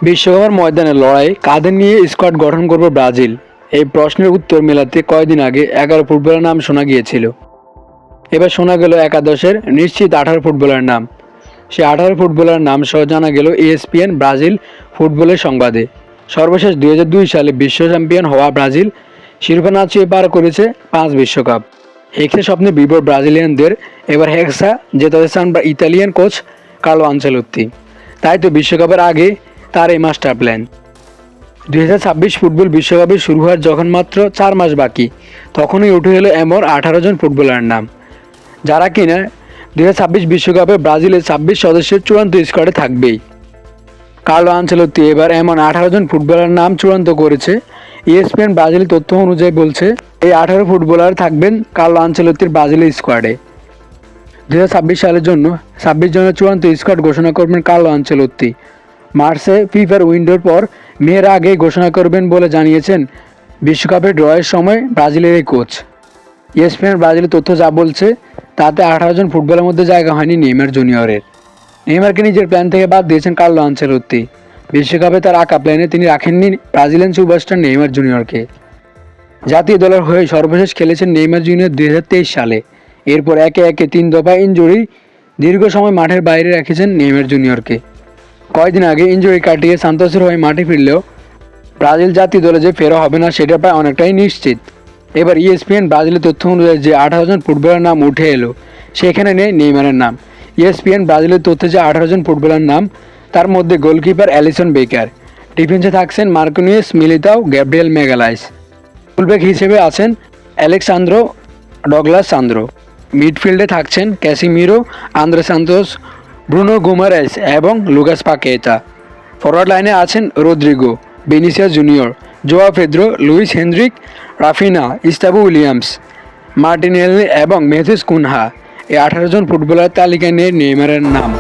বিশ্বকাপের ময়দানে লড়াই কাদের নিয়ে স্কোয়াড গঠন করবে ব্রাজিল? এই প্রশ্নের উত্তর মেলাতে কয়েকদিন আগে 11 ফুটবলের নাম শোনা গিয়েছিল। এবার শোনা গেল একাদশের নিশ্চিত 18 ফুটবলারের নাম। সে 18 ফুটবলারের নাম সহ জানা গেল ESPN ব্রাজিল ফুটবলের সংবাদে। সর্বশেষ 2002 সালে বিশ্ব চ্যাম্পিয়ন হওয়া ব্রাজিল শিরোপা না ছুঁয়ে পার করেছে 5 বিশ্বকাপ। হেক্সা স্বপ্নে বিভোর ব্রাজিলিয়ানদের এবার হেক্সা জেতাতে চান ইতালিয়ান কোচ কার্লো আনচেলত্তি। তাই তো বিশ্বকাপের আগে তার এই মাস্টার প্ল্যান। 2026 ফুটবল বিশ্বকাপে শুরু হওয়ার যখন মাত্র 4 মাস বাকি, তখনই উঠে এলো এমন 18 জন ফুটবলারের নাম, যারা কিনা 2026 বিশ্বকাপে ব্রাজিলের 26 সদস্যের চূড়ান্ত স্কোয়াডে থাকবেই। কার্লো আনচেলত্তি এবার এমন 18 জন ফুটবলারের নাম চূড়ান্ত করেছে। ESPN ব্রাজিল তথ্য অনুযায়ী বলছে, এই 18 ফুটবলার থাকবেন কার্লো আনচেলত্তির ব্রাজিলের স্কোয়াডে। 2026 সালের জন্য 26 জনের চূড়ান্ত স্কোয়াড ঘোষণা করবেন কার্লো আনচেলত্তি। মার্চে ফিফার উইন্ডোর পর মেয়ের আগে ঘোষণা করবেন বলে জানিয়েছেন বিশ্বকাপের ড্রয়ের সময় ব্রাজিলের এই কোচ। ESPN ব্রাজিলের তথ্য যা বলছে, তাতে 18 জন ফুটবলের মধ্যে জায়গা হয়নি নেইমার জুনিয়রের। নেইমারকে নিজের প্ল্যান থেকে বাদ দিয়েছেন কার্লো আনচেলত্তি। বিশ্বকাপে তার আঁকা প্ল্যানে তিনি রাখেননি ব্রাজিলিয়ান সুপারস্টার নেইমার জুনিয়রকে। জাতীয় দলের হয়ে সর্বশেষ খেলেছেন নেইমার জুনিয়র 2023 সালে। এরপর একে একে 3 দফা ইনজুরি দীর্ঘ সময় মাঠের বাইরে রেখেছেন নেইমার জুনিয়রকে। কয়েকদিন আগে ইনজুরি কাটিয়ে সান্তোসের হয়ে মাঠে ফিরলেও ব্রাজিল জাতীয় দলে যে ফেরা হবে না সেটা প্রায় অনেকটাই নিশ্চিত। এবার ESPN ব্রাজিলের তথ্য অনুযায়ী যে 18 জন ফুটবলারের নাম উঠে এলো, সেখানে নেই নেইমারের নাম। ESPN ব্রাজিলের তথ্যে যে 18 জন ফুটবলারের নাম, তার মধ্যে গোলকিপার অ্যালিসন বেকার, ডিফেন্সে থাকছেন Marquinhos Militao, Gabriel Magalhaes, fullback হিসেবে আছেন অ্যালেক্সান্দ্রো ডগলাস সান্দ্রো, মিডফিল্ডে থাকছেন Casemiro, Andre Santos, Bruno Guimaraes এবং লুকাস পাকেতা। ফরওয়ার্ড লাইনে আছেন Rodrygo, Vinicius Junior, Joao Pedro, Luis Henrique, Raphinha, Estevao Willian, Martinelli এবং মেথিস কুনহা। এই 18 জন ফুটবলার তালিকায় নেই নেইমারের নাম।